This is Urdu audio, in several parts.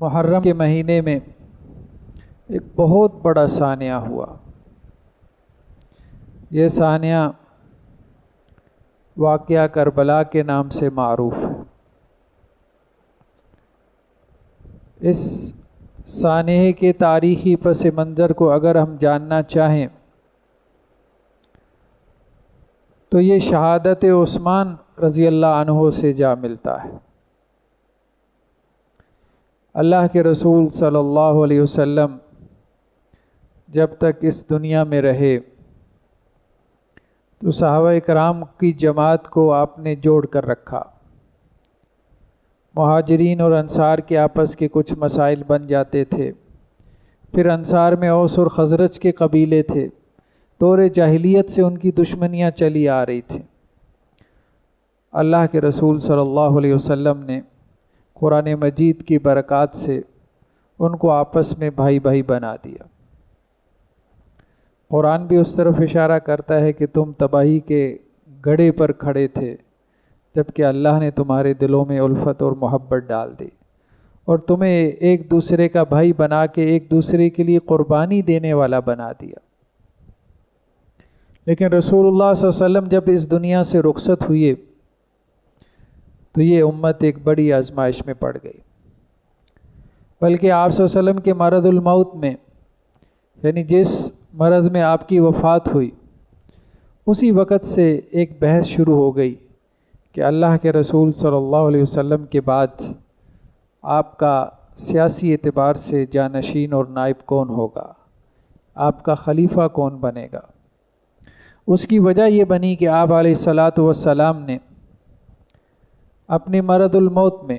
محرم کے مہینے میں ایک بہت بڑا سانحہ ہوا۔ یہ سانحہ واقعہ کربلا کے نام سے معروف ہے۔ اس سانحے کے تاریخی پس منظر کو اگر ہم جاننا چاہیں تو یہ شہادت عثمان رضی اللہ عنہ سے جا ملتا ہے۔ اللہ کے رسول صلی اللہ علیہ وسلم جب تک اس دنیا میں رہے تو صحابہ کرام کی جماعت کو آپ نے جوڑ کر رکھا۔ مہاجرین اور انصار کے آپس کے کچھ مسائل بن جاتے تھے، پھر انصار میں اوس اور خزرج کے قبیلے تھے، دور جاہلیت سے ان کی دشمنیاں چلی آ رہی تھیں۔ اللہ کے رسول صلی اللہ علیہ وسلم نے قرآن مجید کی برکات سے ان کو آپس میں بھائی بھائی بنا دیا۔ قرآن بھی اس طرف اشارہ کرتا ہے کہ تم تباہی کے گڑھے پر کھڑے تھے جبکہ اللہ نے تمہارے دلوں میں الفت اور محبت ڈال دی اور تمہیں ایک دوسرے کا بھائی بنا کے ایک دوسرے کے لیے قربانی دینے والا بنا دیا۔ لیکن رسول اللہ صلی اللہ علیہ وسلم جب اس دنیا سے رخصت ہوئے تو یہ امت ایک بڑی آزمائش میں پڑ گئی، بلکہ آپ صلی اللہ علیہ وسلم کے مرض الموت میں، یعنی جس مرض میں آپ کی وفات ہوئی، اسی وقت سے ایک بحث شروع ہو گئی کہ اللہ کے رسول صلی اللہ علیہ وسلم کے بعد آپ کا سیاسی اعتبار سے جانشین اور نائب کون ہوگا، آپ کا خلیفہ کون بنے گا۔ اس کی وجہ یہ بنی کہ آپ علیہ الصلاۃ والسلام نے اپنے مرض الموت میں،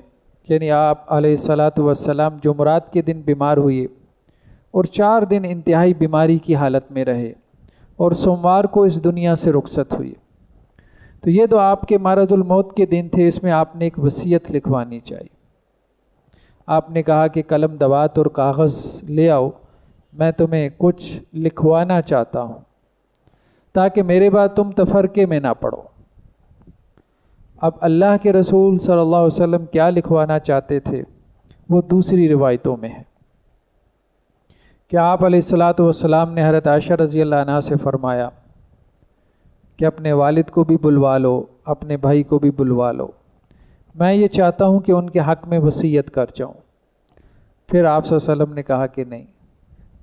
یعنی آپ علیہ الصلاۃ والسلام جمعرات کے دن بیمار ہوئے اور 4 دن انتہائی بیماری کی حالت میں رہے اور سوموار کو اس دنیا سے رخصت ہوئی۔ تو یہ تو آپ کے مرض الموت کے دن تھے، اس میں آپ نے ایک وصیت لکھوانی چاہیے۔ آپ نے کہا کہ قلم دوات اور کاغذ لے آؤ، میں تمہیں کچھ لکھوانا چاہتا ہوں تاکہ میرے بعد تم تفرقے میں نہ پڑو۔ اب اللہ کے رسول صلی اللہ علیہ وسلم کیا لکھوانا چاہتے تھے وہ دوسری روایتوں میں ہے کہ آپ علیہ الصلاۃ والسلام نے حضرت عائشہ رضی اللہ عنہا سے فرمایا کہ اپنے والد کو بھی بلوا لو، اپنے بھائی کو بھی بلوا لو، میں یہ چاہتا ہوں کہ ان کے حق میں وصیت کر جاؤں۔ پھر آپ صلی اللہ علیہ وسلم نے کہا کہ نہیں،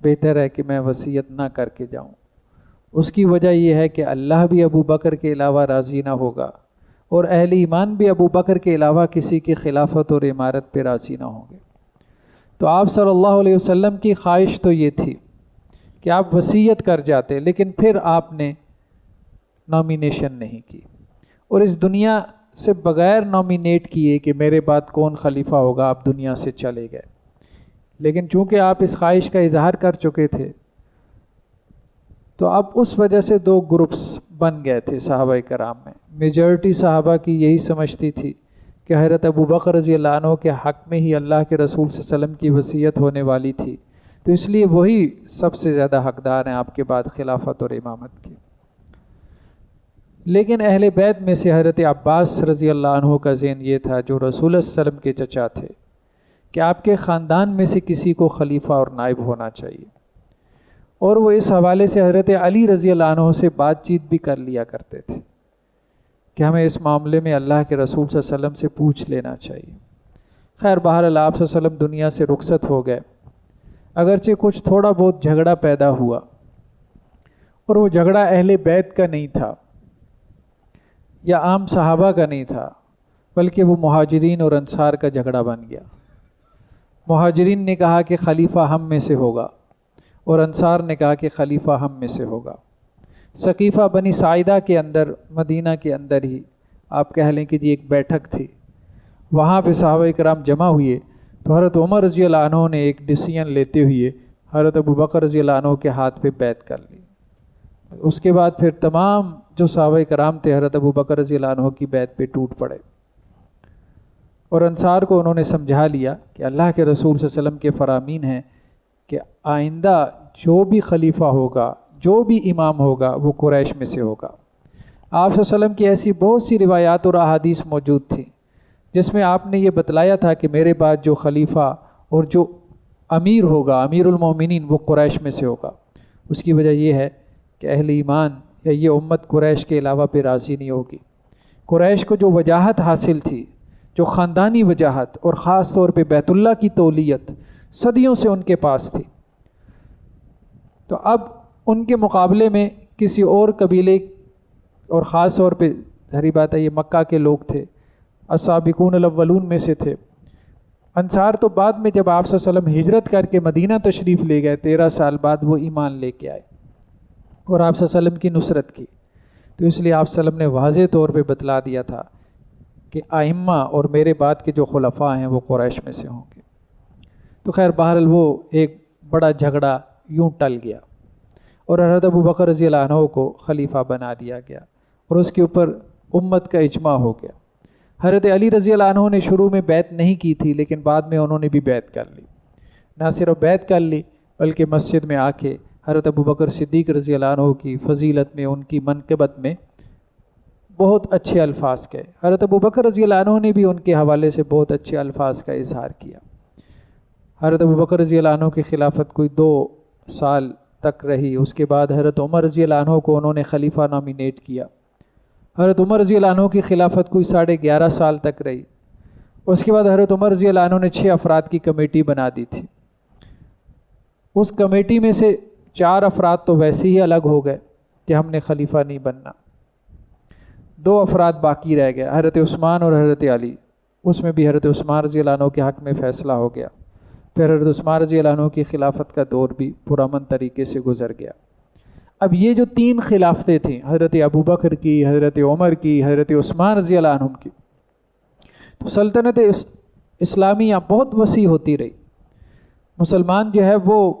بہتر ہے کہ میں وصیت نہ کر کے جاؤں۔ اس کی وجہ یہ ہے کہ اللہ بھی ابو بکر کے علاوہ راضی نہ ہوگا اور اہل ایمان بھی ابو بکر کے علاوہ کسی کی خلافت اور امارت پہ راضی نہ ہوں گے۔ تو آپ صلی اللہ علیہ وسلم کی خواہش تو یہ تھی کہ آپ وصیت کر جاتے، لیکن پھر آپ نے نامینیشن نہیں کی اور اس دنیا سے بغیر نامینیٹ کیے کہ میرے بعد کون خلیفہ ہوگا آپ دنیا سے چلے گئے۔ لیکن چونکہ آپ اس خواہش کا اظہار کر چکے تھے تو اب اس وجہ سے 2 گروپس بن گئے تھے صحابہ کرام میں۔ میجورٹی صحابہ کی یہی سمجھتی تھی کہ حضرت ابو بکر رضی اللہ عنہ کے حق میں ہی اللہ کے رسول صلی اللہ علیہ وسلم کی وصیت ہونے والی تھی، تو اس لیے وہی سب سے زیادہ حقدار ہیں آپ کے بعد خلافت اور امامت کی۔ لیکن اہل بیت میں سے حضرت عباس رضی اللہ عنہ کا ذہن یہ تھا، جو رسول اللہ صلی اللہ علیہ وسلم کے چچا تھے، کہ آپ کے خاندان میں سے کسی کو خلیفہ اور نائب ہونا چاہیے، اور وہ اس حوالے سے حضرت علی رضی اللہ عنہ سے بات چیت بھی کر لیا کرتے تھے کہ ہمیں اس معاملے میں اللہ کے رسول صلی اللہ علیہ وسلم سے پوچھ لینا چاہیے۔ خیر بہرحال آپ صلی اللہ علیہ وسلم دنیا سے رخصت ہو گئے، اگرچہ کچھ تھوڑا بہت جھگڑا پیدا ہوا، اور وہ جھگڑا اہل بیت کا نہیں تھا یا عام صحابہ کا نہیں تھا، بلکہ وہ مہاجرین اور انصار کا جھگڑا بن گیا۔ مہاجرین نے کہا کہ خلیفہ ہم میں سے ہوگا اور انصار نے کہا کہ خلیفہ ہم میں سے ہوگا۔ ثقیفہ بنی ساعدہ کے اندر، مدینہ کے اندر ہی آپ کہہ لیں کہ جی ایک بیٹھک تھی، وہاں پہ صحابہ کرام جمع ہوئے تو حضرت عمر رضی اللہ عنہ نے ایک ڈیسیژن لیتے ہوئے حضرت ابو بکر رضی اللہ عنہ کے ہاتھ پہ بیعت کر لی۔ اس کے بعد پھر تمام جو صحابہ کرام تھے حضرت ابو بکر رضی اللہ عنہ کی بیعت پہ ٹوٹ پڑے، اور انصار کو انہوں نے سمجھا لیا کہ اللہ کے رسول صلی اللہ علیہ وسلم کے فرامین ہیں کہ آئندہ جو بھی خلیفہ ہوگا، جو بھی امام ہوگا، وہ قریش میں سے ہوگا۔ آپ صلی اللہ علیہ وسلم کی ایسی بہت سی روایات اور احادیث موجود تھیں جس میں آپ نے یہ بتلایا تھا کہ میرے بعد جو خلیفہ اور جو امیر ہوگا، امیر المومنین، وہ قریش میں سے ہوگا۔ اس کی وجہ یہ ہے کہ اہل ایمان یا یہ امت قریش کے علاوہ پہ راضی نہیں ہوگی۔ قریش کو جو وجاہت حاصل تھی، جو خاندانی وجاہت، اور خاص طور پہ بیت اللہ کی تولیت صدیوں سے ان کے پاس تھی، تو اب ان کے مقابلے میں کسی اور قبیلے، اور خاص طور پہ ظاہری بات ہے یہ مکہ کے لوگ تھے، السابقون الاولون میں سے تھے۔ انصار تو بعد میں جب آپ صلی اللہ علیہ وسلم ہجرت کر کے مدینہ تشریف لے گئے، 13 سال بعد وہ ایمان لے کے آئے اور آپ صلی اللہ علیہ وسلم کی نصرت کی، تو اس لیے آپ صلی اللہ علیہ وسلم نے واضح طور پہ بتلا دیا تھا کہ ائمہ اور میرے بعد کے جو خلفاء ہیں وہ قریش میں سے ہوں گے۔ تو خیر بہرحال وہ ایک بڑا جھگڑا یوں ٹل گیا اور حضرت ابوبکر رضی اللہ عنہ کو خلیفہ بنا دیا گیا اور اس کے اوپر امت کا اجماع ہو گیا۔ حضرت علی رضی اللہ عنہ نے شروع میں بیعت نہیں کی تھی، لیکن بعد میں انہوں نے بھی بیعت کر لی۔ نہ صرف بیعت کر لی بلکہ مسجد میں آ کے حضرت ابوبکر صدیق رضی اللہ عنہ کی فضیلت میں، ان کی منقبت میں بہت اچھے الفاظ کہے۔ حضرت ابوبکر رضی اللہ عنہ نے بھی ان کے حوالے سے بہت اچھے الفاظ کا اظہار کیا۔ حضرت ابوبکر رضی اللہ عنہ کی خلافت کوئی 2 سال تک رہی، اس کے بعد حضرت عمر رضی اللہ عنہ کو انہوں نے خلیفہ نامینیٹ کیا۔ حضرت عمر رضی اللہ عنہ کی خلافت کوئی 11.5 سال تک رہی۔ اس کے بعد حضرت عمر رضی اللہ عنہ نے 6 افراد کی کمیٹی بنا دی تھی۔ اس کمیٹی میں سے 4 افراد تو ویسے ہی الگ ہو گئے کہ ہم نے خلیفہ نہیں بننا، 2 افراد باقی رہ گئے، حضرت عثمان اور حضرت علی۔ اس میں بھی حضرت عثمان رضی اللہ عنہ کے حق میں فیصلہ ہو گیا۔ پھر حضرت عثمان رضی اللہ عنہ کی خلافت کا دور بھی پرامن طریقے سے گزر گیا۔ اب یہ جو 3 خلافتیں تھیں، حضرت ابوبکر کی، حضرت عمر کی، حضرت عثمان رضی اللہ عنہ کی، تو سلطنت اسلامیہ بہت وسیع ہوتی رہی۔ مسلمان جو ہے وہ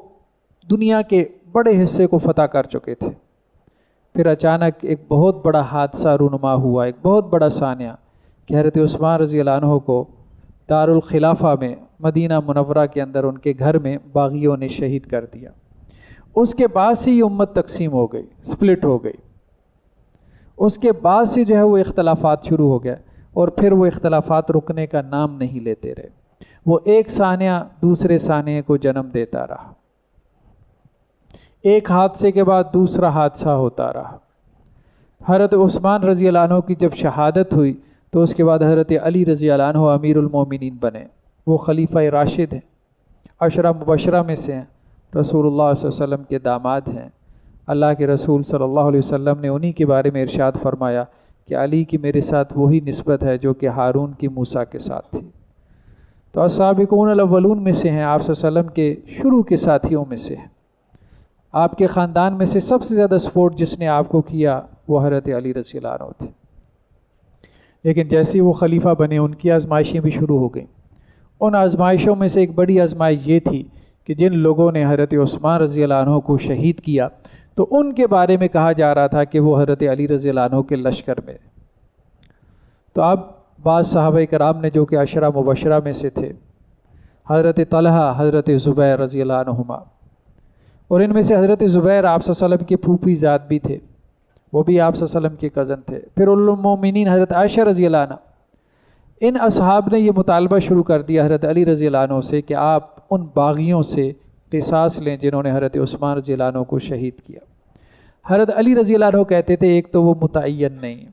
دنیا کے بڑے حصے کو فتح کر چکے تھے۔ پھر اچانک ایک بہت بڑا حادثہ رونما ہوا، ایک بہت بڑا سانحہ، کہ حضرت عثمان رضی اللہ عنہ کو دارالخلافہ میں، مدینہ منورہ کے اندر ان کے گھر میں باغیوں نے شہید کر دیا۔ اس کے بعد سے یہ امت تقسیم ہو گئی، سپلٹ ہو گئی۔ اس کے بعد سے جو ہے وہ اختلافات شروع ہو گئے، اور پھر وہ اختلافات رکنے کا نام نہیں لیتے رہے۔ وہ ایک سانحہ دوسرے سانحے کو جنم دیتا رہا، ایک حادثے کے بعد دوسرا حادثہ ہوتا رہا۔ حضرت عثمان رضی اللہ عنہ کی جب شہادت ہوئی تو اس کے بعد حضرت علی رضی اللہ عنہ امیر المومنین بنے۔ وہ خلیفہ راشد ہیں، 10 مبشرہ میں سے ہیں، رسول اللہ صلی اللہ علیہ وسلم کے داماد ہیں۔ اللہ کے رسول صلی اللہ علیہ وسلم نے انہی کے بارے میں ارشاد فرمایا کہ علی کی میرے ساتھ وہی نسبت ہے جو کہ ہارون کی موسیٰ کے ساتھ تھی۔ تو السابقون الاولون میں سے ہیں، آپ صلی اللہ علیہ وسلم کے شروع کے ساتھیوں میں سے ہیں۔ آپ کے خاندان میں سے سب سے زیادہ سپورٹ جس نے آپ کو کیا وہ حضرت علی رضی اللہ عنہ تھے۔ لیکن جیسے وہ خلیفہ بنے ان کی آزمائشیں بھی شروع ہو گئیں۔ ان آزمائشوں میں سے ایک بڑی آزمائش یہ تھی کہ جن لوگوں نے حضرت عثمان رضی اللہ عنہ کو شہید کیا تو ان کے بارے میں کہا جا رہا تھا کہ وہ حضرت علی رضی اللہ عنہ کے لشکر میں۔ تو اب بعض صحابہ کرام نے جو کہ 10 مبشرہ میں سے تھے، حضرت طلحہ، حضرت زبیر رضی اللہ عنہما، اور ان میں سے حضرت زبیر آپ صلی اللہ علیہ وسلم کے پھوپھی ذات بھی تھے، وہ بھی آپ صلی اللہ علیہ وسلم کے کزن تھے۔ پھر المومنین حضرت عائشہ رضی اللہ عنہ، ان اصحاب نے یہ مطالبہ شروع کر دیا حضرت علی رضی اللہ عنہ سے کہ آپ ان باغیوں سے قصاص لیں جنہوں نے حضرت عثمان رضی اللہ عنہ کو شہید کیا۔ حضرت علی رضی اللہ عنہ کہتے تھے ایک تو وہ متعین نہیں ہے،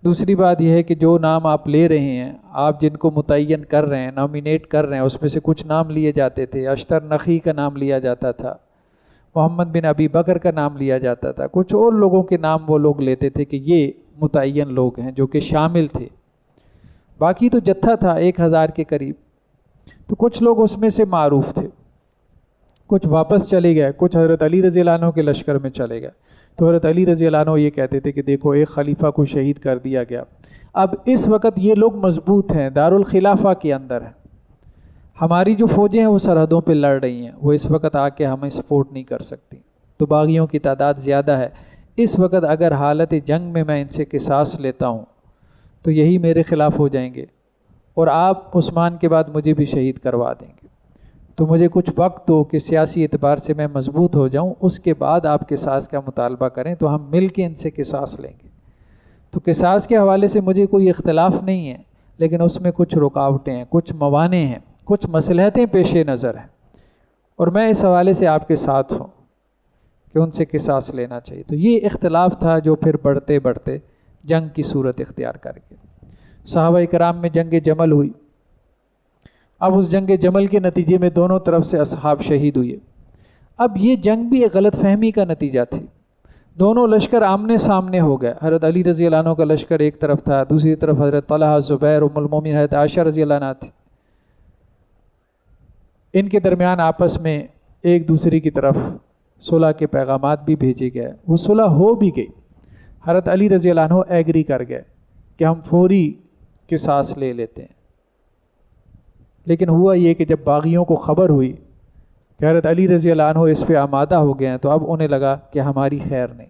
دوسری بات یہ ہے کہ جو نام آپ لے رہے ہیں، آپ جن کو متعین کر رہے ہیں، نامینیٹ کر رہے ہیں، اس میں سے کچھ نام لیے جاتے تھے، اشتر نخی کا نام لیا جاتا تھا، محمد بن ابی بکر کا نام لیا جاتا تھا، کچھ اور لوگوں کے نام وہ لوگ لیتے تھے کہ یہ متعین لوگ ہیں جو کہ شامل تھے، باقی تو جتھا تھا 1000 کے قریب۔ تو کچھ لوگ اس میں سے معروف تھے، کچھ واپس چلے گئے، کچھ حضرت علی رضی اللہ عنہ کے لشکر میں چلے گئے۔ تو حضرت علی رضی اللہ عنہ یہ کہتے تھے کہ دیکھو ایک خلیفہ کو شہید کر دیا گیا، اب اس وقت یہ لوگ مضبوط ہیں، دارالخلافہ کے اندر ہیں، ہماری جو فوجیں ہیں وہ سرحدوں پہ لڑ رہی ہیں، وہ اس وقت آ کے ہمیں سپورٹ نہیں کر سکتی، تو باغیوں کی تعداد زیادہ ہے، اس وقت اگر حالت جنگ میں میں ان سے قصاص لیتا ہوں تو یہی میرے خلاف ہو جائیں گے، اور آپ عثمان کے بعد مجھے بھی شہید کروا دیں گے، تو مجھے کچھ وقت دو کہ سیاسی اعتبار سے میں مضبوط ہو جاؤں، اس کے بعد آپ قصاص کا مطالبہ کریں تو ہم مل کے ان سے قصاص لیں گے۔ تو قصاص کے حوالے سے مجھے کوئی اختلاف نہیں ہے، لیکن اس میں کچھ رکاوٹیں ہیں، کچھ موانع ہیں، کچھ مصلحتیں پیش نظر ہیں اور میں اس حوالے سے آپ کے ساتھ ہوں کہ ان سے قصاص لینا چاہیے. تو یہ اختلاف تھا جو پھر بڑھتے بڑھتے جنگ کی صورت اختیار کر گیا. صحابہ کرام میں جنگ جمل ہوئی. اب اس جنگ جمل کے نتیجے میں دونوں طرف سے اصحاب شہید ہوئے. اب یہ جنگ بھی ایک غلط فہمی کا نتیجہ تھی. دونوں لشکر آمنے سامنے ہو گئے. حضرت علی رضی اللہ عنہ کا لشکر ایک طرف تھا, دوسری طرف حضرت طلحہ, زبیر, ام المومنین حضرت عائشہ رضی اللہ عنہ تھی. ان کے درمیان آپس میں ایک دوسرے کی طرف صلح کے پیغامات بھی بھیجے گئے. وہ صلح ہو بھی گئی. حضرت علی رضی اللہ عنہ ایگری کر گئے کہ ہم فوری قصاص لے لیتے ہیں. لیکن ہوا یہ کہ جب باغیوں کو خبر ہوئی کہ حضرت علی رضی اللہ عنہ اس پہ آمادہ ہو گئے ہیں تو اب انہیں لگا کہ ہماری خیر نہیں.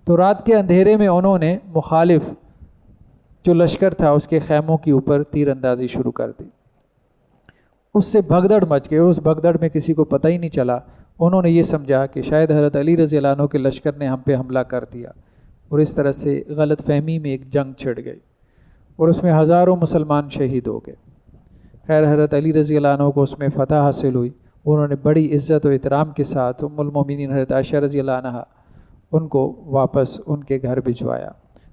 تو رات کے اندھیرے میں انہوں نے مخالف جو لشکر تھا اس کے خیموں کے اوپر تیر اندازی شروع کر دی. اس سے بھگدڑ مچ گئی اور اس بھگدڑ میں کسی کو پتہ ہی نہیں چلا. انہوں نے یہ سمجھا کہ شاید حضرت علی رضی اللہ عنہ کے لشکر نے ہم پہ حملہ کر دیا اور اس طرح سے غلط فہمی میں ایک جنگ چھڑ گئی اور اس میں ہزاروں مسلمان شہید ہو گئے. خیر حضرت علی رضی اللہ عنہ کو اس میں فتح حاصل ہوئی. انہوں نے بڑی عزت و احترام کے ساتھ ام المومنین حضرت عائشہ رضی اللہ عنہ ان کو واپس ان کے گھر بھجوایا.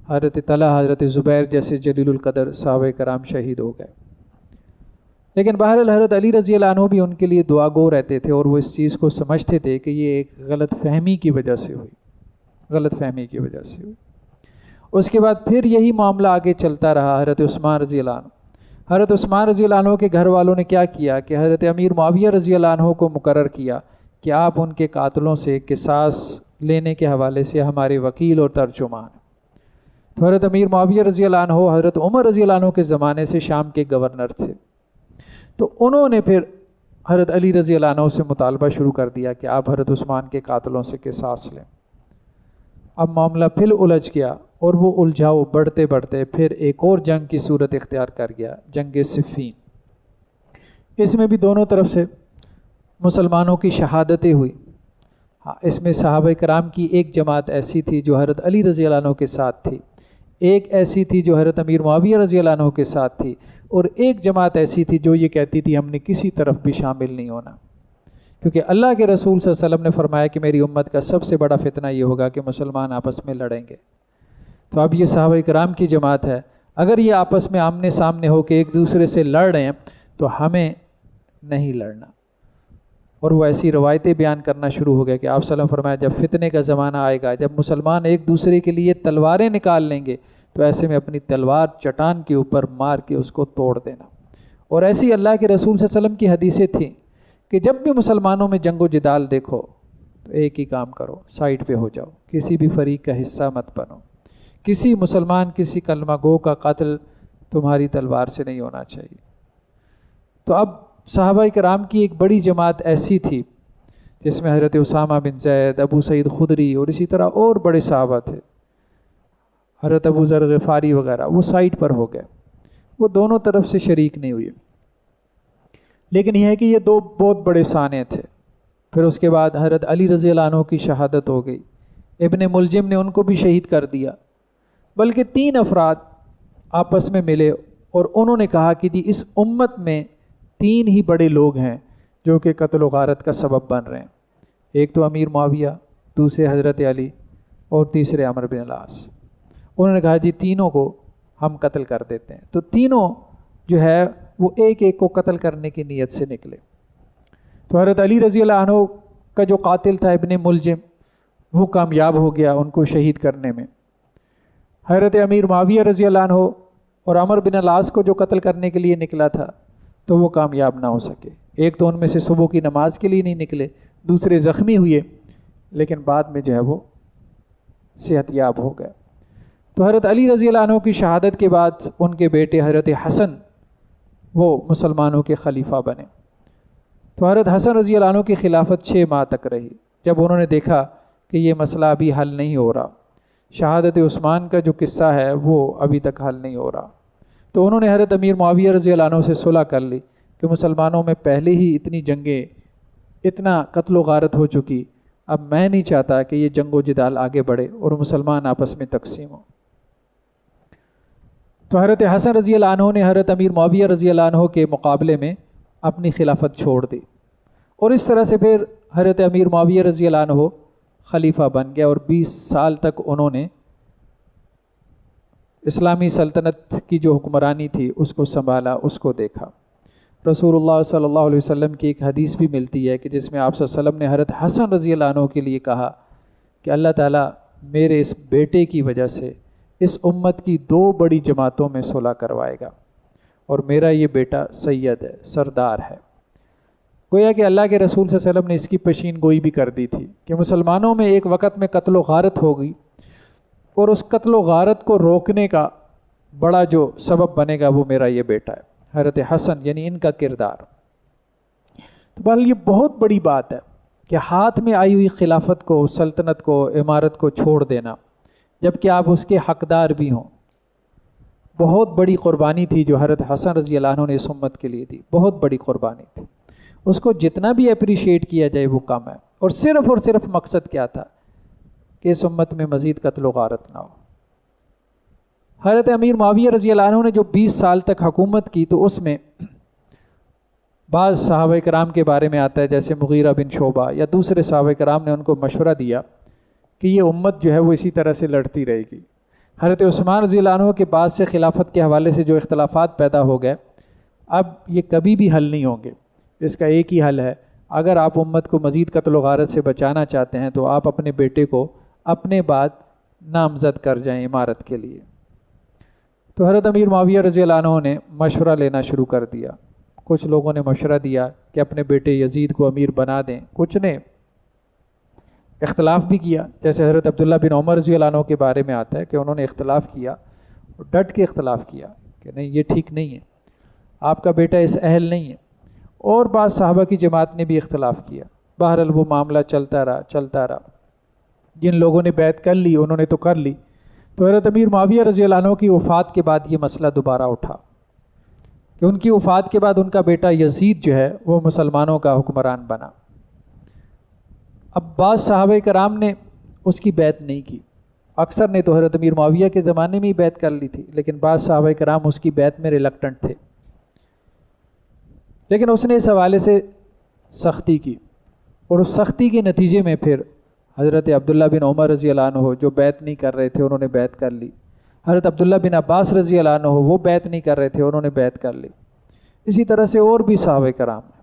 حضرت طلحہ, حضرت زبیر جیسے جلیل القدر صحابہ کرام شہید ہو گئے. لیکن بہرحال حضرت علی رضی اللہ عنہ بھی ان کے لیے دعا گو رہتے تھے اور وہ اس چیز کو سمجھتے تھے کہ یہ ایک غلط فہمی کی وجہ سے ہوئی, غلط فہمی کی وجہ سے ہوئی. اس کے بعد پھر یہی معاملہ آگے چلتا رہا. حضرت عثمان رضی اللہ عنہ حضرت عثمان رضی اللہ عنہ کے گھر والوں نے کیا کیا کہ حضرت امیر معاویہ رضی اللہ عنہ کو مقرر کیا کہ آپ ان کے قاتلوں سے قصاص لینے کے حوالے سے ہمارے وکیل اور ترجمان ہیں. تو حضرت امیر معاویہ رضی اللہ عنہ حضرت عمر رضی اللہ عنہ کے زمانے سے شام کے گورنر تھے. تو انہوں نے پھر حضرت علی رضی اللہ عنہ سے مطالبہ شروع کر دیا کہ آپ حضرت عثمان کے قاتلوں سے قصاص لیں. اب معاملہ پھر الجھ گیا اور وہ الجھاؤ بڑھتے بڑھتے پھر ایک اور جنگ کی صورت اختیار کر گیا, جنگ صفین. اس میں بھی دونوں طرف سے مسلمانوں کی شہادتیں ہوئی. ہاں, اس میں صحابہ کرام کی ایک جماعت ایسی تھی جو حضرت علی رضی اللہ عنہ کے ساتھ تھی, ایک ایسی تھی جو حضرت امیر معاویہ رضی اللہ عنہ کے ساتھ تھی, اور ایک جماعت ایسی تھی جو یہ کہتی تھی ہم نے کسی طرف بھی شامل نہیں ہونا, کیونکہ اللہ کے رسول صلی اللہ علیہ وسلم نے فرمایا کہ میری امت کا سب سے بڑا فتنہ یہ ہوگا کہ مسلمان آپس میں لڑیں گے. تو اب یہ صحابہ کرام کی جماعت ہے, اگر یہ آپس میں آمنے سامنے ہو کے ایک دوسرے سے لڑ رہے ہیں تو ہمیں نہیں لڑنا. اور وہ ایسی روایتیں بیان کرنا شروع ہو گئے کہ آپ صلی اللہ علیہ وسلم فرمایا جب فتنے کا زمانہ آئے گا, جب مسلمان ایک دوسرے کے لیے تلواریں نکال لیں گے تو ایسے میں اپنی تلوار چٹان کے اوپر مار کے اس کو توڑ دینا. اور ایسی اللہ کے رسول صلی اللہ علیہ وسلم کی حدیثیں تھیں کہ جب بھی مسلمانوں میں جنگ و جدال دیکھو تو ایک ہی کام کرو, سائڈ پہ ہو جاؤ, کسی بھی فریق کا حصہ مت بنو. کسی مسلمان کسی کلمہ گو کا قتل تمہاری تلوار سے نہیں ہونا چاہیے. تو اب صحابہ کرام کی ایک بڑی جماعت ایسی تھی جس میں حضرت اسامہ بن زید, ابو سعید خدری اور اسی طرح اور بڑے صحابہ تھے, حضرت ابو ذر غفاری وغیرہ, وہ سائٹ پر ہو گئے, وہ دونوں طرف سے شریک نہیں ہوئے. لیکن یہ ہے کہ یہ دو بہت بڑے سانے تھے. پھر اس کے بعد حضرت علی رضی اللہ عنہ کی شہادت ہو گئی. ابن ملجم نے ان کو بھی شہید کر دیا. بلکہ 3 افراد آپس میں ملے اور انہوں نے کہا کہ جی اس امت میں 3 ہی بڑے لوگ ہیں جو کہ قتل و غارت کا سبب بن رہے ہیں. ایک تو امیر معاویہ, دوسرے حضرت علی اور تیسرے عمرو بن العاص. انہوں نے کہا جی تینوں کو ہم قتل کر دیتے ہیں. تو تینوں جو ہے وہ ایک ایک کو قتل کرنے کی نیت سے نکلے. تو حضرت علی رضی اللہ عنہ کا جو قاتل تھا ابن ملجم, وہ کامیاب ہو گیا ان کو شہید کرنے میں. حضرت امیر معاویہ رضی اللہ عنہ اور عمرو بن العاص کو جو قتل کرنے کے لیے نکلا تھا تو وہ کامیاب نہ ہو سکے. ایک تو ان میں سے صبح کی نماز کے لیے نہیں نکلے, دوسرے زخمی ہوئے, لیکن بعد میں جو ہے وہ صحت یاب ہو گئے. تو حضرت علی رضی اللہ عنہ کی شہادت کے بعد ان کے بیٹے حضرت حسن وہ مسلمانوں کے خلیفہ بنے. تو حضرت حسن رضی اللہ عنہ کی خلافت 6 ماہ تک رہی. جب انہوں نے دیکھا کہ یہ مسئلہ ابھی حل نہیں ہو رہا, شہادت عثمان کا جو قصہ ہے وہ ابھی تک حل نہیں ہو رہا, تو انہوں نے حضرت امیر معاویہ رضی اللہ عنہ سے صلح کر لی کہ مسلمانوں میں پہلے ہی اتنی جنگیں, اتنا قتل و غارت ہو چکی, اب میں نہیں چاہتا کہ یہ جنگ و جدال آگے بڑھے اور مسلمان آپس میں تقسیم ہو. تو حضرت حسن رضی اللہ عنہ نے حضرت امیر معاویہ رضی اللہ عنہ کے مقابلے میں اپنی خلافت چھوڑ دی، اور اس طرح سے پھر حضرت امیر معاویہ رضی اللہ عنہ خلیفہ بن گیا، اور 20 سال تک انہوں نے اسلامی سلطنت کی جو حکمرانی تھی اس کو سنبھالا، اس کو دیکھا۔ رسول اللہ صلی اللہ علیہ وسلم کی ایک حدیث بھی ملتی ہے کہ جس میں آپ صلی اللہ علیہ وسلم نے حضرت حسن رضی اللہ عنہ کے لیے کہا کہ اللہ تعالیٰ میرے اس بیٹے کی وجہ سے اس امت کی 2 بڑی جماعتوں میں صلح کروائے گا، اور میرا یہ بیٹا سید ہے، سردار ہے۔ گویا کہ اللہ کے رسول صلی اللہ علیہ وسلم نے اس کی پیشین گوئی بھی کر دی تھی کہ مسلمانوں میں ایک وقت میں قتل و غارت ہوگی، اور اس قتل و غارت کو روکنے کا بڑا جو سبب بنے گا وہ میرا یہ بیٹا ہے، حضرت حسن، یعنی ان کا کردار۔ تو بہرحال یہ بہت بڑی بات ہے کہ ہاتھ میں آئی ہوئی خلافت کو، سلطنت کو، عمارت کو چھوڑ دینا، جبکہ آپ اس کے حقدار بھی ہوں۔ بہت بڑی قربانی تھی جو حضرت حسن رضی اللہ عنہ نے اس امت کے لیے دی، بہت بڑی قربانی تھی۔ اس کو جتنا بھی اپریشیٹ کیا جائے وہ کم ہے، اور صرف مقصد کیا تھا کہ اس امت میں مزید قتل و غارت نہ ہو۔ حضرت امیر معاویہ رضی اللہ عنہ نے جو 20 سال تک حکومت کی، تو اس میں بعض صحابہ کرام کے بارے میں آتا ہے، جیسے مغیرہ بن شعبہ یا دوسرے صحابہ کرام نے ان کو مشورہ دیا کہ یہ امت جو ہے وہ اسی طرح سے لڑتی رہے گی۔ حضرت عثمان رضی اللہ عنہ کے بعد سے خلافت کے حوالے سے جو اختلافات پیدا ہو گئے، اب یہ کبھی بھی حل نہیں ہوں گے۔ اس کا ایک ہی حل ہے، اگر آپ امت کو مزید قتل و غارت سے بچانا چاہتے ہیں تو آپ اپنے بیٹے کو اپنے بعد نامزد کر جائیں عمارت کے لیے۔ تو حضرت امیر معاویہ رضی اللہ عنہ نے مشورہ لینا شروع کر دیا۔ کچھ لوگوں نے مشورہ دیا کہ اپنے بیٹے یزید کو امیر بنا دیں، کچھ نے اختلاف بھی کیا، جیسے حضرت عبداللہ بن عمر رضی اللہ عنہ کے بارے میں آتا ہے کہ انہوں نے اختلاف کیا، ڈٹ کے اختلاف کیا کہ نہیں یہ ٹھیک نہیں ہے، آپ کا بیٹا اس اہل نہیں ہے، اور بعض صحابہ کی جماعت نے بھی اختلاف کیا۔ بہرحال وہ معاملہ چلتا رہا، جن لوگوں نے بیعت کر لی انہوں نے تو کر لی۔ تو حضرت امیر معاویہ رضی اللہ عنہ کی وفات کے بعد یہ مسئلہ دوبارہ اٹھا کہ ان کی وفات کے بعد ان کا بیٹا یزید جو ہے وہ مسلمانوں کا حکمران بنا۔ اب بعض صحابہ کرام نے اس کی بیعت نہیں کی، اکثر نے تو حضرت امیر معاویہ کے زمانے میں ہی بیعت کر لی تھی، لیکن بعض صحابہ کرام اس کی بیعت میں ریلکٹنٹ تھے۔ لیکن اس نے اس حوالے سے سختی کی، اور اس سختی کے نتیجے میں پھر حضرت عبداللہ بن عمر رضی اللہ عنہ جو بیعت نہیں کر رہے تھے انہوں نے بیعت کر لی، حضرت عبداللہ بن عباس رضی اللہ عنہ وہ بیعت نہیں کر رہے تھے انہوں نے بیعت کر لی، اسی طرح سے اور بھی صحابہ کرام ہیں۔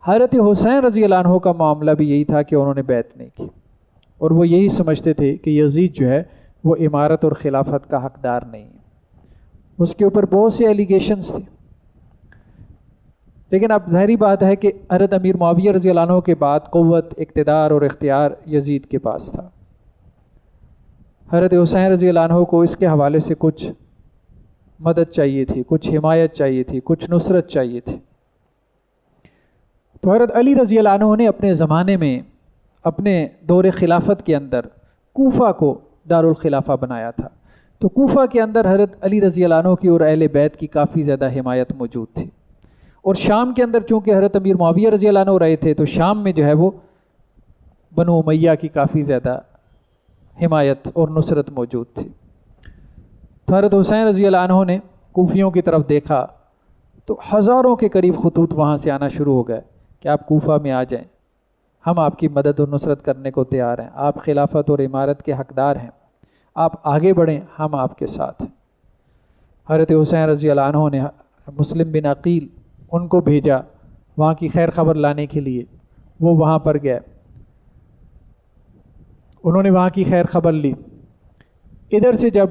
حضرت حسین رضی اللہ عنہ کا معاملہ بھی یہی تھا کہ انہوں نے بیعت نہیں کی، اور وہ یہی سمجھتے تھے کہ یزید جو ہے وہ عمارت اور خلافت کا حقدار نہیں ہے۔ اس کے اوپر بہت سے ایلیگیشنز تھے، لیکن اب ظاہری بات ہے کہ حضرت امیر معاویہ رضی اللہ عنہ کے بعد قوت، اقتدار اور اختیار یزید کے پاس تھا۔ حضرت حسین رضی اللہ عنہ کو اس کے حوالے سے کچھ مدد چاہیے تھی، کچھ حمایت چاہیے تھی، کچھ نصرت چاہیے تھی۔ تو حضرت علی رضی اللہ عنہ نے اپنے زمانے میں اپنے دور خلافت کے اندر کوفہ کو دارالخلافہ بنایا تھا، تو کوفہ کے اندر حضرت علی رضی اللہ عنہ کی اور اہل بیت کی کافی زیادہ حمایت موجود تھی، اور شام کے اندر چونکہ حضرت امیر معاویہ رضی اللہ عنہ رہے تھے تو شام میں جو ہے وہ بنو امیہ کی کافی زیادہ حمایت اور نصرت موجود تھی۔ تو حضرت حسین رضی اللہ عنہ نے کوفیوں کی طرف دیکھا تو ہزاروں کے قریب خطوط وہاں سے آنا شروع ہو گئے کہ آپ کوفہ میں آ جائیں، ہم آپ کی مدد اور نصرت کرنے کو تیار ہیں، آپ خلافت اور عمارت کے حقدار ہیں، آپ آگے بڑھیں، ہم آپ کے ساتھ ہیں۔ حضرت حسین رضی اللہ عنہ نے مسلم بن عقیل ان کو بھیجا وہاں کی خیر خبر لانے کے لیے، وہ وہاں پر گئے، انہوں نے وہاں کی خیر خبر لی۔ ادھر سے جب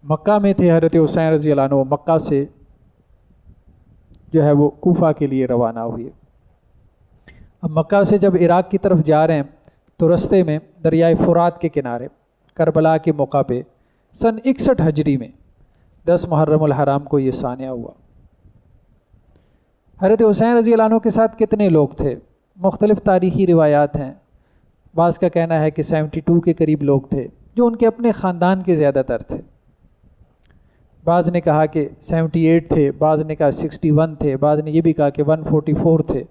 مکہ میں تھے حضرت حسین رضی اللہ عنہ، مکہ سے جو ہے وہ کوفہ کے لیے روانہ ہوئے۔ اب مکہ سے جب عراق کی طرف جا رہے ہیں تو رستے میں دریائے فرات کے کنارے کربلا کے موقع پہ سن 61 ہجری میں 10 محرم الحرام کو یہ سانحہ ہوا۔ حضرت حسین رضی اللہ عنہ کے ساتھ کتنے لوگ تھے؟ مختلف تاریخی روایات ہیں، بعض کا کہنا ہے کہ 72 کے قریب لوگ تھے جو ان کے اپنے خاندان کے زیادہ تر تھے، بعض نے کہا کہ 78 تھے، بعض نے کہا 61 تھے، بعض نے یہ بھی کہا کہ 144 تھے،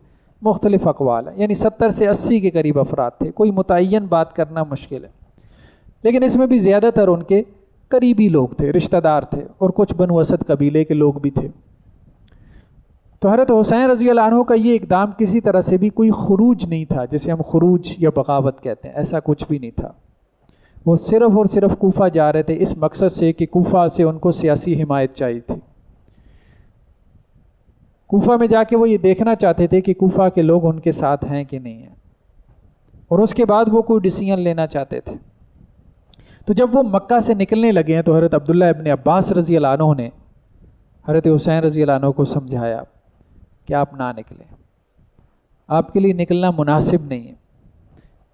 مختلف اقوال ہیں، یعنی 70 سے 80 کے قریب افراد تھے، کوئی متعین بات کرنا مشکل ہے، لیکن اس میں بھی زیادہ تر ان کے قریبی لوگ تھے، رشتہ دار تھے، اور کچھ بنو اسد قبیلے کے لوگ بھی تھے۔ تو تو حضرت حسین رضی اللہ عنہ کا یہ اقدام کسی طرح سے بھی کوئی خروج نہیں تھا جسے ہم خروج یا بغاوت کہتے ہیں، ایسا کچھ بھی نہیں تھا۔ وہ صرف اور صرف کوفہ جا رہے تھے اس مقصد سے کہ کوفہ سے ان کو سیاسی حمایت چاہیے تھی۔ کوفہ میں جا کے وہ یہ دیکھنا چاہتے تھے کہ کوفہ کے لوگ ان کے ساتھ ہیں کہ نہیں ہیں، اور اس کے بعد وہ کوئی ڈیسیژن لینا چاہتے تھے۔ تو جب وہ مکہ سے نکلنے لگے ہیں تو حضرت عبداللہ ابن عباس رضی اللہ عنہ نے حضرت حسین رضی اللہ عنہ کو سمجھایا کہ آپ نہ نکلیں، آپ کے لیے نکلنا مناسب نہیں ہے۔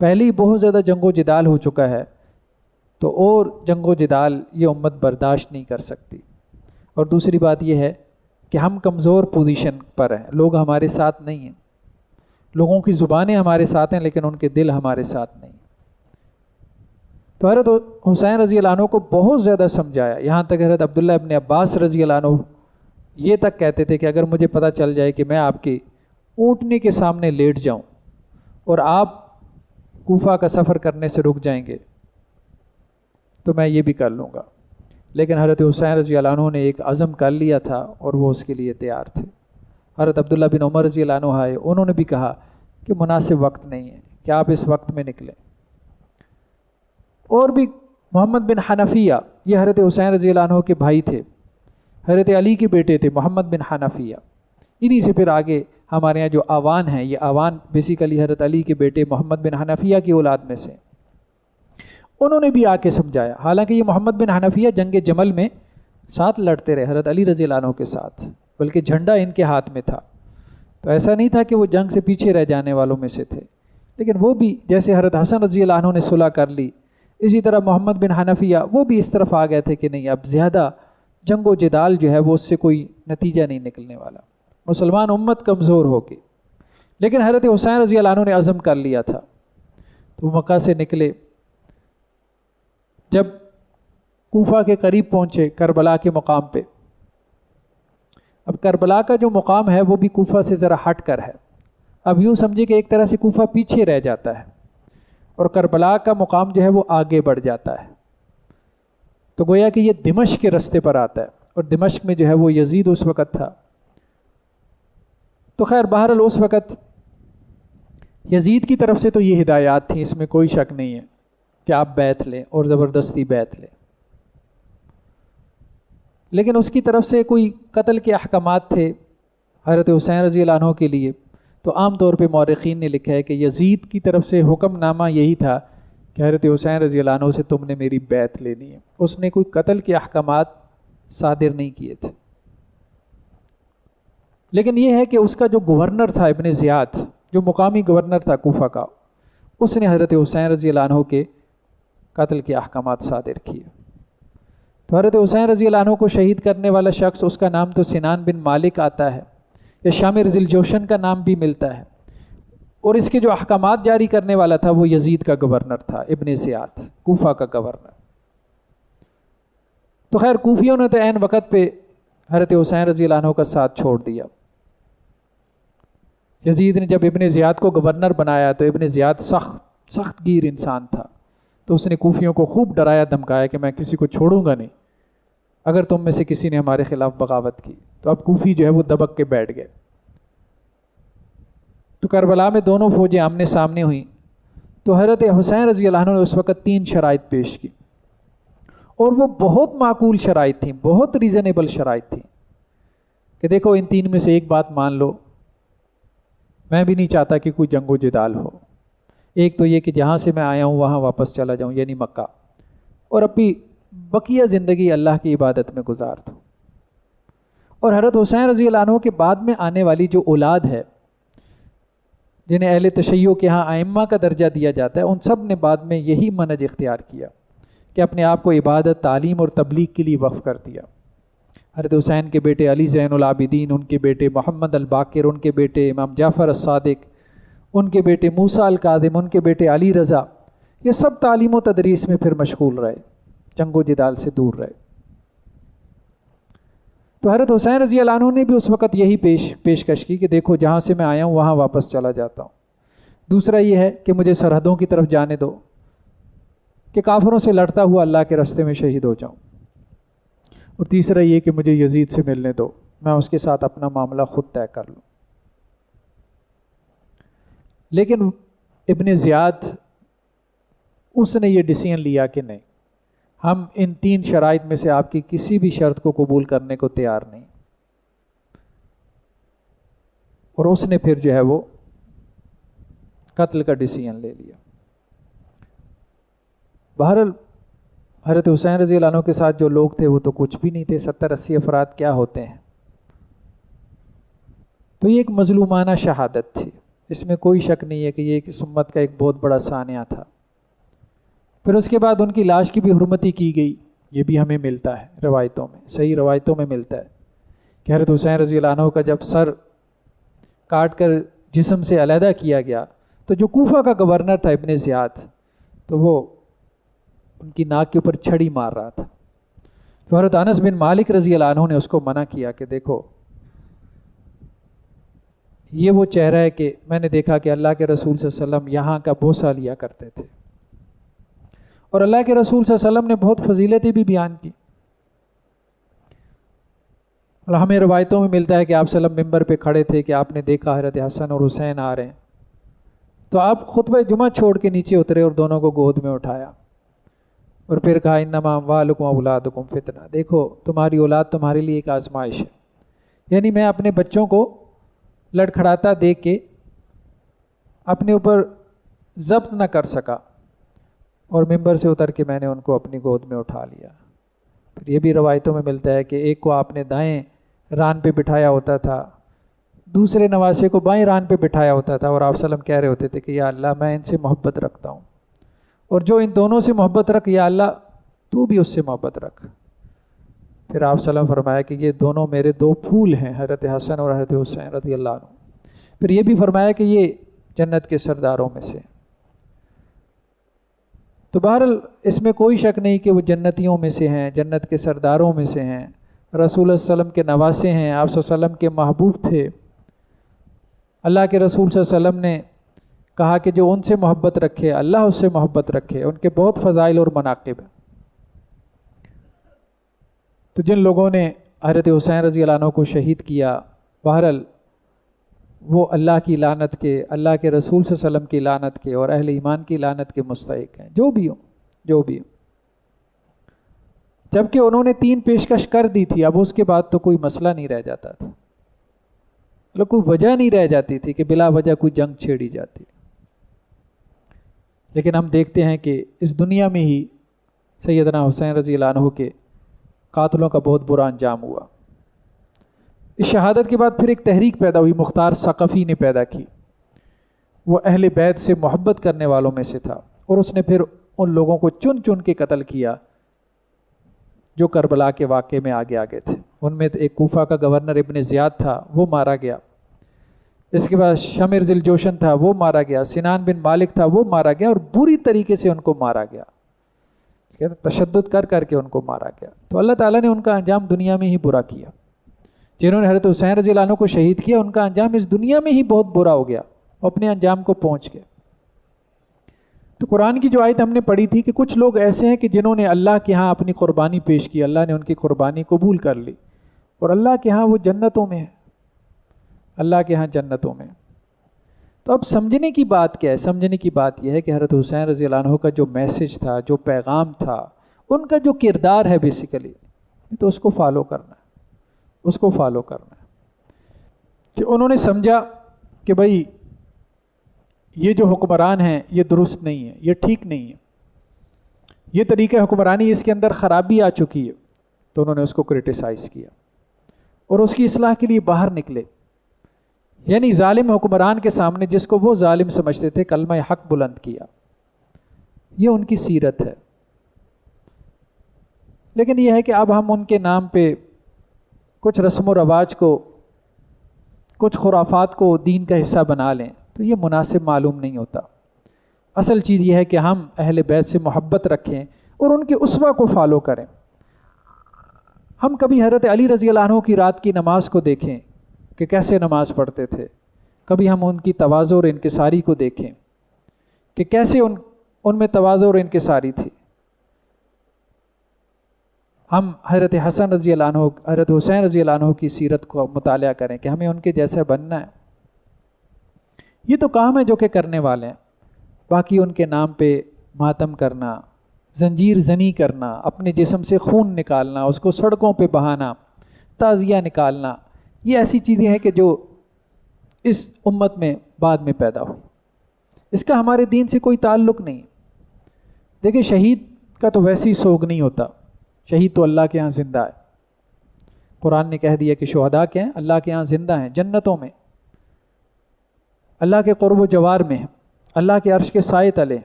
پہلے ہی بہت زیادہ جنگ و جدال ہو چکا ہے، تو اور جنگ و جدال یہ امت برداشت نہیں کر سکتی۔ اور دوسری بات یہ ہے کہ ہم کمزور پوزیشن پر ہیں، لوگ ہمارے ساتھ نہیں ہیں، لوگوں کی زبانیں ہمارے ساتھ ہیں لیکن ان کے دل ہمارے ساتھ نہیں۔ تو حضرت حسین رضی اللہ عنہ کو بہت زیادہ سمجھایا، یہاں تک حضرت عبداللہ ابن عباس رضی اللہ عنہ یہ تک کہتے تھے کہ اگر مجھے پتہ چل جائے کہ میں آپ کی اونٹنی کے سامنے لیٹ جاؤں اور آپ کوفہ کا سفر کرنے سے رک جائیں گے تو میں یہ بھی کر لوں گا، لیکن حضرت حسین رضی اللہ عنہ نے ایک عزم کر لیا تھا اور وہ اس کے لیے تیار تھے۔ حضرت عبداللہ بن عمر رضی اللہ عنہ آئے، انہوں نے بھی کہا کہ مناسب وقت نہیں ہے کہ آپ اس وقت میں نکلیں۔ اور بھی محمد بن حنفیہ، یہ حضرت حسین رضی اللہ عنہ کے بھائی تھے، حضرت علی کے بیٹے تھے محمد بن حنفیہ۔ انہی سے پھر آگے ہمارے یہاں جو آوان ہیں، یہ آوان بیسیکلی حضرت علی کے بیٹے محمد بن حنفیہ کی اولاد میں سے، انہوں نے بھی آ کے سمجھایا۔ حالانکہ یہ محمد بن حنفیہ جنگ جمل میں ساتھ لڑتے رہے حضرت علی رضی اللہ عنہ کے ساتھ، بلکہ جھنڈا ان کے ہاتھ میں تھا، تو ایسا نہیں تھا کہ وہ جنگ سے پیچھے رہ جانے والوں میں سے تھے۔ لیکن وہ بھی جیسے حضرت حسن رضی اللہ عنہ نے صلح کر لی، اسی طرح محمد بن حنفیہ وہ بھی اس طرف آ گئے تھے کہ نہیں، اب زیادہ جنگ و جدال جو ہے وہ اس سے کوئی نتیجہ نہیں نکلنے والا، مسلمان امت کمزور ہوگی۔ لیکن حضرت حسین رضی اللہ عنہ نے عزم کر لیا تھا، تو وہ مکہ سے نکلے، جب کوفہ کے قریب پہنچے کربلا کے مقام پہ۔ اب کربلا کا جو مقام ہے وہ بھی کوفہ سے ذرا ہٹ کر ہے، اب یوں سمجھے کہ ایک طرح سے کوفہ پیچھے رہ جاتا ہے اور کربلا کا مقام جو ہے وہ آگے بڑھ جاتا ہے، تو گویا کہ یہ دمشق کے رستے پر آتا ہے، اور دمشق میں جو ہے وہ یزید اس وقت تھا۔ تو خیر بہرحال اس وقت یزید کی طرف سے تو یہ ہدایات تھیں، اس میں کوئی شک نہیں ہے کہ آپ بیعت لیں اور زبردستی بیعت لیں، لیکن اس کی طرف سے کوئی قتل کے احکامات تھے حضرت حسین رضی اللہ عنہ کے لیے۔ تو عام طور پہ مورخین نے لکھا ہے کہ یزید کی طرف سے حکم نامہ یہی تھا کہ حضرت حسین رضی اللہ عنہ سے تم نے میری بیعت لینی ہے، اس نے کوئی قتل کے احکامات صادر نہیں کیے تھے۔ لیکن یہ ہے کہ اس کا جو گورنر تھا ابن زیاد، جو مقامی گورنر تھا کوفہ کا، اس نے حضرت حسین رضی اللہ عنہ کے قتل کے احکامات صادر کیے۔ تو حضرت حسین رضی اللہ عنہ کو شہید کرنے والا شخص، اس کا نام تو سنان بن مالک آتا ہے، یا شامر ذی الجوشن کا نام بھی ملتا ہے، اور اس کے جو احکامات جاری کرنے والا تھا وہ یزید کا گورنر تھا، ابن زیاد کوفہ کا گورنر۔ تو خیر کوفیوں نے تو عین وقت پہ حضرت حسین رضی اللہ عنہ کا ساتھ چھوڑ دیا۔ یزید نے جب ابن زیاد کو گورنر بنایا تو ابن زیاد سخت گیر انسان تھا، تو اس نے کوفیوں کو خوب ڈرایا دھمکایا کہ میں کسی کو چھوڑوں گا نہیں اگر تم میں سے کسی نے ہمارے خلاف بغاوت کی۔ تو اب کوفی جو ہے وہ دبک کے بیٹھ گئے۔ تو کربلا میں دونوں فوجیں آمنے سامنے ہوئیں، تو حضرت حسین رضی اللہ عنہ نے اس وقت 3 شرائط پیش کی، اور وہ بہت معقول شرائط تھیں، بہت ریزنیبل شرائط تھیں کہ دیکھو ان 3 میں سے ایک بات مان لو، میں بھی نہیں چاہتا کہ کوئی جنگ و جدال ہو۔ ایک تو یہ کہ جہاں سے میں آیا ہوں وہاں واپس چلا جاؤں، یعنی مکہ، اور اپنی بقیہ زندگی اللہ کی عبادت میں گزار دوں۔ اور حضرت حسین رضی اللہ عنہ کے بعد میں آنے والی جو اولاد ہے، جنہیں اہل تشیع کے ہاں ائمہ کا درجہ دیا جاتا ہے، ان سب نے بعد میں یہی منہج اختیار کیا کہ اپنے آپ کو عبادت، تعلیم اور تبلیغ کے لیے وقف کر دیا۔ حضرت حسین کے بیٹے علی زین العابدین، ان کے بیٹے محمد الباقر، ان کے بیٹے امام جعفر الصادق، ان کے بیٹے موسیٰ الکاظم، ان کے بیٹے علی رضا، یہ سب تعلیم و تدریس میں پھر مشغول رہے، جنگ و جدال سے دور رہے۔ تو حضرت حسین رضی اللہ عنہ نے بھی اس وقت یہی پیشکش کی کہ دیکھو جہاں سے میں آیا ہوں وہاں واپس چلا جاتا ہوں۔ دوسرا یہ ہے کہ مجھے سرحدوں کی طرف جانے دو کہ کافروں سے لڑتا ہوا اللہ کے راستے میں شہید ہو جاؤں، اور تیسرا یہ کہ مجھے یزید سے ملنے دو میں اس کے ساتھ اپنا معاملہ خود طے کر لوں. لیکن ابن زیاد اس نے یہ ڈیسیژن لیا کہ نہیں، ہم ان 3 شرائط میں سے آپ کی کسی بھی شرط کو قبول کرنے کو تیار نہیں. اور اس نے پھر جو ہے وہ قتل کا ڈیسیژن لے لیا. بہرحال حضرت حسین رضی اللہ عنہ کے ساتھ جو لوگ تھے وہ تو کچھ بھی نہیں تھے، 70-80 افراد کیا ہوتے ہیں. تو یہ ایک مظلومانہ شہادت تھی، اس میں کوئی شک نہیں ہے کہ یہ اس امت کا ایک بہت بڑا سانحہ تھا. پھر اس کے بعد ان کی لاش کی بھی حرمتی کی گئی. یہ بھی ہمیں ملتا ہے روایتوں میں، صحیح روایتوں میں ملتا ہے کہ حضرت حسین رضی اللہ عنہ کا جب سر کاٹ کر جسم سے علیحدہ کیا گیا تو جو کوفہ کا گورنر تھا ابن زیاد، تو وہ ان کی ناک کے اوپر چھڑی مار رہا تھا. تو حضرت انس بن مالک رضی اللہ عنہ نے اس کو منع کیا کہ دیکھو یہ وہ چہرہ ہے کہ میں نے دیکھا کہ اللہ کے رسول صلی اللہ علیہ وسلم یہاں کا بوسہ لیا کرتے تھے، اور اللہ کے رسول صلی اللہ علیہ وسلم نے بہت فضیلتیں بھی بیان کی. اور ہمیں روایتوں میں ملتا ہے کہ آپ صلی اللہ علیہ وسلم ممبر پہ کھڑے تھے کہ آپ نے دیکھا حضرت حسن اور حسین آ رہے ہیں، تو آپ خطبہ جمعہ چھوڑ کے نیچے اترے اور دونوں کو گود میں اٹھایا اور پھر کہا انما اموالکم اولادکم فتنہ، دیکھو تمہاری اولاد تمہارے لیے ایک آزمائش ہے. یعنی میں اپنے بچوں کو لڑکھڑاتا دیکھ کے اپنے اوپر ضبط نہ کر سکا اور ممبر سے اتر کے میں نے ان کو اپنی گود میں اٹھا لیا. پھر یہ بھی روایتوں میں ملتا ہے کہ ایک کو آپ نے دائیں ران پہ بٹھایا ہوتا تھا، دوسرے نواسے کو بائیں ران پہ بٹھایا ہوتا تھا، اور آپ صلی اللہ علیہ وسلم کہہ رہے ہوتے تھے کہ یا اللہ میں ان سے محبت رکھتا ہوں، اور جو ان دونوں سے محبت رکھ یا اللہ تو بھی اس سے محبت رکھ. پھر آپ صلی اللہ علیہ وسلم فرمایا کہ یہ دونوں میرے 2 پھول ہیں، حضرت حسن اور حضرت حسین رضی اللہ عنہ. پھر یہ بھی فرمایا کہ یہ جنت کے سرداروں میں سے. تو بہرحال اس میں کوئی شک نہیں کہ وہ جنتیوں میں سے ہیں، جنت کے سرداروں میں سے ہیں، رسول اللہ صلی اللہ علیہ وسلم کے نواسے ہیں، آپ صلی اللہ علیہ وسلم کے محبوب تھے. اللہ کے رسول صلی اللہ علیہ وسلم نے کہا کہ جو ان سے محبت رکھے اللہ اس سے محبت رکھے. ان کے بہت فضائل اور مناقب ہیں. تو جن لوگوں نے حضرت حسین رضی اللہ عنہ کو شہید کیا، بہرحال وہ اللہ کی لعنت کے، اللہ کے رسول صلی اللہ علیہ وسلم کی لعنت کے اور اہل ایمان کی لعنت کے مستحق ہیں، جو بھی ہوں. جبکہ انہوں نے 3 پیشکش کر دی تھی، اب اس کے بعد تو کوئی مسئلہ نہیں رہ جاتا تھا، مطلب کوئی وجہ نہیں رہ جاتی تھی کہ بلا وجہ کوئی جنگ چھیڑی جاتی. لیکن ہم دیکھتے ہیں کہ اس دنیا میں ہی سیدنا حسین رضی اللہ عنہ کے قاتلوں کا بہت برا انجام ہوا. اس شہادت کے بعد پھر ایک تحریک پیدا ہوئی، مختار ثقفی نے پیدا کی. وہ اہل بیت سے محبت کرنے والوں میں سے تھا، اور اس نے پھر ان لوگوں کو چن چن کے قتل کیا جو کربلا کے واقعے میں آگے تھے. ان میں ایک کوفہ کا گورنر ابن زیاد تھا، وہ مارا گیا. اس کے بعد شمر ذی الجوشن تھا، وہ مارا گیا. سنان بن مالک تھا، وہ مارا گیا، اور بری طریقے سے ان کو مارا گیا، تشدد کر کر کے ان کو مارا گیا. تو اللہ تعالیٰ نے ان کا انجام دنیا میں ہی برا کیا. جنہوں نے حضرت حسین رضی اللہ عنہ کو شہید کیا ان کا انجام اس دنیا میں ہی بہت برا ہو گیا، وہ اپنے انجام کو پہنچ گئے. تو قرآن کی جو آیت ہم نے پڑھی تھی کہ کچھ لوگ ایسے ہیں کہ جنہوں نے اللہ کے ہاں اپنی قربانی پیش کی، اللہ نے ان کی قربانی قبول کر لی، اور اللہ کے ہاں وہ جنتوں میں ہے، اللہ کے ہاں جنتوں میں. تو اب سمجھنے کی بات کیا ہے؟ سمجھنے کی بات یہ ہے کہ حضرت حسین رضی اللہ عنہ کا جو میسج تھا، جو پیغام تھا، ان کا جو کردار ہے بیسیکلی، تو اس کو فالو کرنا ہے، اس کو فالو کرنا ہے. کہ انہوں نے سمجھا کہ بھائی یہ جو حکمران ہیں یہ درست نہیں ہے، یہ ٹھیک نہیں ہے، یہ طریقہ حکمرانی اس کے اندر خرابی آ چکی ہے. تو انہوں نے اس کو کرٹیسائز کیا اور اس کی اصلاح کے لیے باہر نکلے. یعنی ظالم حکمران کے سامنے جس کو وہ ظالم سمجھتے تھے کلمہ حق بلند کیا. یہ ان کی سیرت ہے. لیکن یہ ہے کہ اب ہم ان کے نام پہ کچھ رسم و رواج کو، کچھ خرافات کو دین کا حصہ بنا لیں تو یہ مناسب معلوم نہیں ہوتا. اصل چیز یہ ہے کہ ہم اہل بیت سے محبت رکھیں اور ان کے اسوہ کو فالو کریں. ہم کبھی حضرت علی رضی اللہ عنہ کی رات کی نماز کو دیکھیں کہ کیسے نماز پڑھتے تھے، کبھی ہم ان کی تواضع اور انکساری کو دیکھیں کہ کیسے ان میں تواضع اور انکساری تھی. ہم حضرت حسن رضی اللہ عنہ، حضرت حسین رضی اللہ عنہ کی سیرت کو مطالعہ کریں کہ ہمیں ان کے جیسا بننا ہے. یہ تو کام ہے جو کہ کرنے والے ہیں. باقی ان کے نام پہ ماتم کرنا، زنجیر زنی کرنا، اپنے جسم سے خون نکالنا، اس کو سڑکوں پہ بہانا، تعزیہ نکالنا، یہ ایسی چیزیں ہیں کہ جو اس امت میں بعد میں پیدا ہوئی. اس کا ہمارے دین سے کوئی تعلق نہیں. دیکھیں شہید کا تو ویسے ہی سوگ نہیں ہوتا، شہید تو اللہ کے ہاں زندہ ہے. قرآن نے کہہ دیا کہ شہداء کیا ہیں؟ اللہ کے ہاں زندہ ہیں، جنتوں میں، اللہ کے قرب و جوار میں، اللہ کے عرش کے سائے تلے.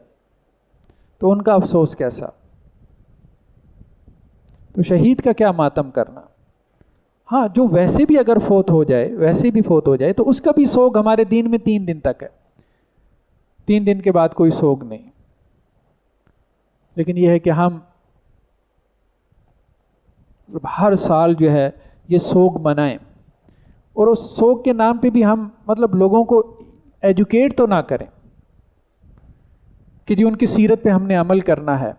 تو ان کا افسوس کیسا؟ تو شہید کا کیا ماتم کرنا. ہاں جو ویسے بھی اگر فوت ہو جائے، ویسے بھی فوت ہو جائے تو اس کا بھی سوگ ہمارے دین میں 3 دن تک ہے. 3 دن کے بعد کوئی سوگ نہیں. لیکن یہ ہے کہ ہم ہر سال جو ہے یہ سوگ منائیں، اور اس سوگ کے نام پہ بھی ہم لوگوں کو ایجوکیٹ تو نہ کریں کہ جو ان کی سیرت پہ ہم نے عمل کرنا ہے،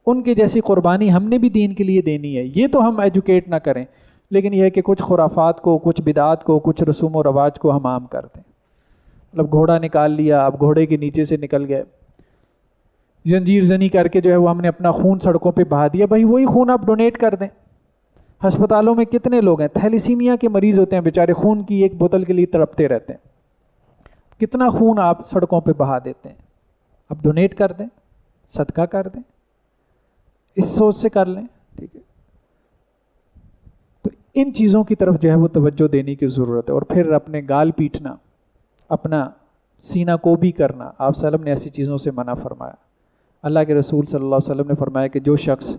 ان کے جیسی قربانی ہم نے بھی دین کے لیے دینی ہے، یہ تو ہم ایجوکیٹ نہ کریں. لیکن یہ ہے کہ کچھ خرافات کو، کچھ بدعات کو، کچھ رسوم و رواج کو ہم عام کر دیں. گھوڑا نکال لیا، اب گھوڑے کے نیچے سے نکل گئے، زنجیر زنی کر کے جو ہے وہ ہم نے اپنا خون سڑکوں پہ بہا دیا. بھائی وہی خون آپ ڈونیٹ کر دیں. ہسپتالوں میں کتنے لوگ ہیں تھیلیسیمیا کے مریض ہوتے ہیں، بیچارے خون کی ایک بوتل کے لیے تڑپتے رہتے ہیں. کتنا خون آپ سڑکوں پہ بہا دیتے ہیں. اب ڈونیٹ کر دیں، صدقہ کر دیں، اس سوچ سے کر لیں. ٹھیک ہے، تو ان چیزوں کی طرف جو ہے وہ توجہ دینے کی ضرورت ہے. اور پھر اپنے گال پیٹنا، اپنا سینہ کو بھی کرنا، آپ صلی اللہ علیہ وسلم نے ایسی چیزوں سے منع فرمایا. اللہ کے رسول صلی اللہ علیہ وسلم نے فرمایا کہ جو شخص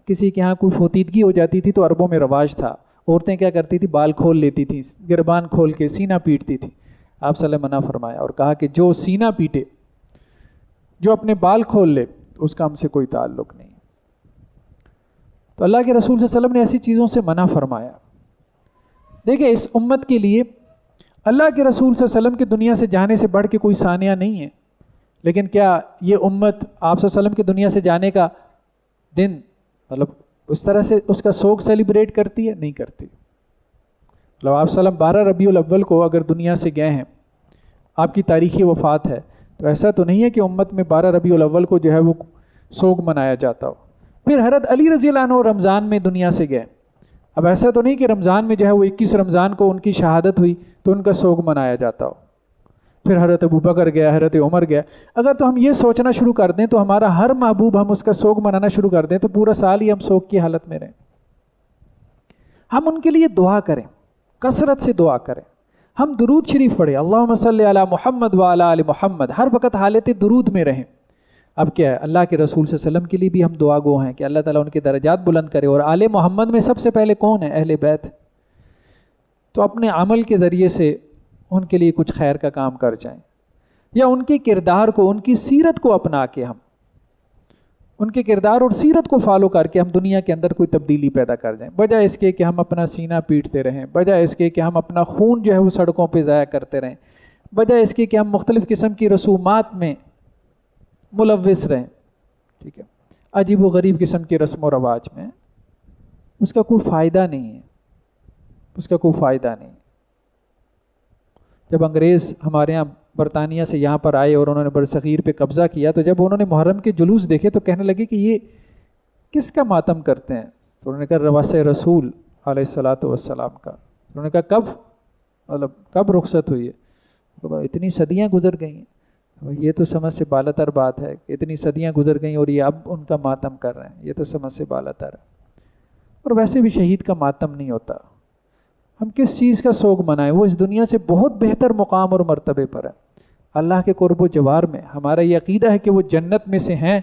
کسی کے ہاں کوئی فوتیدگی ہو جاتی تھی تو عربوں میں رواج تھا، عورتیں کیا کرتی تھی، بال کھول لیتی تھی، گربان کھول کے سینہ پیٹتی تھی. آپ صلی اللہ علیہ وسلم منع فرمایا اور کہا کہ جو سینہ پیٹے، جو اپنے بال کھول لے، اس کا ہم سے کوئی تعلق نہیں. تو اللہ کے رسول صلی اللہ علیہ وسلم نے ایسی چیزوں سے منع فرمایا. دیکھیں اس امت کے لیے اللہ کے رسول صلی اللہ علیہ وسلم کی دنیا سے جانے سے بڑھ کے کوئی ثانیہ نہیں ہے. لیکن کیا یہ امت آپ صلی اللہ علیہ وسلم کی دنیا سے جانے کا دن اس طرح سے اس کا سوگ سیلیبریٹ کرتی ہے؟ نہیں کرتی. آپ صلی اللہ علیہ وسلم 12 ربیع الاول کو اگر دنیا سے گئے ہیں، آپ کی تاریخی وفات ہے، تو ایسا تو نہیں ہے کہ امت میں 12 ربیع الاول کو جو ہے وہ سوگ منایا جاتا ہو. پھر حضرت علی رضی اللہ عنہ رمضان میں دنیا سے گئے. اب ایسا تو نہیں کہ رمضان میں جو ہے وہ 21 رمضان کو ان کی شہادت ہوئی تو ان کا سوگ منایا جاتا ہو. پھر حضرت ابوبکر گیا، حضرت عمر گیا. اگر تو ہم یہ سوچنا شروع کر دیں تو ہمارا ہر محبوب ہم اس کا سوگ منانا شروع کر دیں تو پورا سال ہی ہم سوگ کی حالت میں رہیں. ہم ان کے لیے دعا کریں، کثرت سے دعا کریں. ہم درود شریف پڑھیں، اللہم صلی علی محمد وعلی آل محمد، ہر وقت حالت درود میں رہیں. اب کیا ہے، اللہ کے رسول صلی اللہ علیہ وسلم کے لیے بھی ہم دعا گو ہیں کہ اللہ تعالیٰ ان کے درجات بلند کرے. اور آل محمد میں سب سے پہلے کون ہے؟ اہل بیت. تو اپنے عمل کے ذریعے سے ان کے لیے کچھ خیر کا کام کر جائیں، یا ان کے کردار کو، ان کی سیرت کو اپنا کے ہم ان کے کردار اور سیرت کو فالو کر کے ہم دنیا کے اندر کوئی تبدیلی پیدا کر جائیں، بجائے اس کے کہ ہم اپنا سینہ پیٹتے رہیں، بجائے اس کے کہ ہم اپنا خون جو ہے وہ سڑکوں پہ ضائع کرتے رہیں، بجائے اس کے کہ ہم مختلف قسم کی رسومات میں ملوث رہیں. ٹھیک ہے، عجیب و غریب قسم کے رسم و رواج میں. اس کا کوئی فائدہ نہیں ہے، اس کا کوئی فائدہ نہیں. جب انگریز ہمارے یہاں برطانیہ سے یہاں پر آئے اور انہوں نے برصغیر پہ قبضہ کیا، تو جب انہوں نے محرم کے جلوس دیکھے تو کہنے لگے کہ یہ کس کا ماتم کرتے ہیں. تو انہوں نے کہا رواس رسول علیہ الصلاۃ والسلام کا. انہوں نے کہا کب رخصت ہوئی ہے؟ اتنی صدیاں گزر گئی ہیں. یہ تو سمجھ سے بالاتر بات ہے کہ اتنی صدیاں گزر گئیں اور یہ اب ان کا ماتم کر رہے ہیں، یہ تو سمجھ سے بالاتر ہے. اور ویسے بھی شہید کا ماتم نہیں ہوتا. ہم کس چیز کا سوگ منائیں؟ وہ اس دنیا سے بہت بہتر مقام اور مرتبے پر ہے. اللہ کے قرب و جوار میں ہمارا یہ عقیدہ ہے کہ وہ جنت میں سے ہیں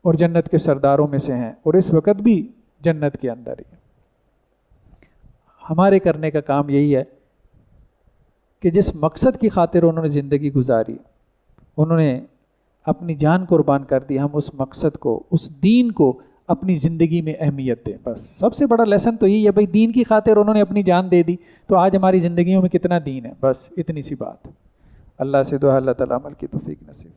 اور جنت کے سرداروں میں سے ہیں، اور اس وقت بھی جنت کے اندر ہی. ہمارے کرنے کا کام یہی ہے کہ جس مقصد کی خاطر انہوں نے زندگی گزاری، انہوں نے اپنی جان قربان کر دی، ہم اس مقصد کو، اس دین کو اپنی زندگی میں اہمیت دیں. بس سب سے بڑا لیسن تو یہی ہے. بھائی دین کی خاطر انہوں نے اپنی جان دے دی تو آج ہماری زندگیوں میں کتنا دین ہے. بس اتنی سی بات. اللہ سے دعا اللہ تعالیٰ عمل کی توفیق نصیب.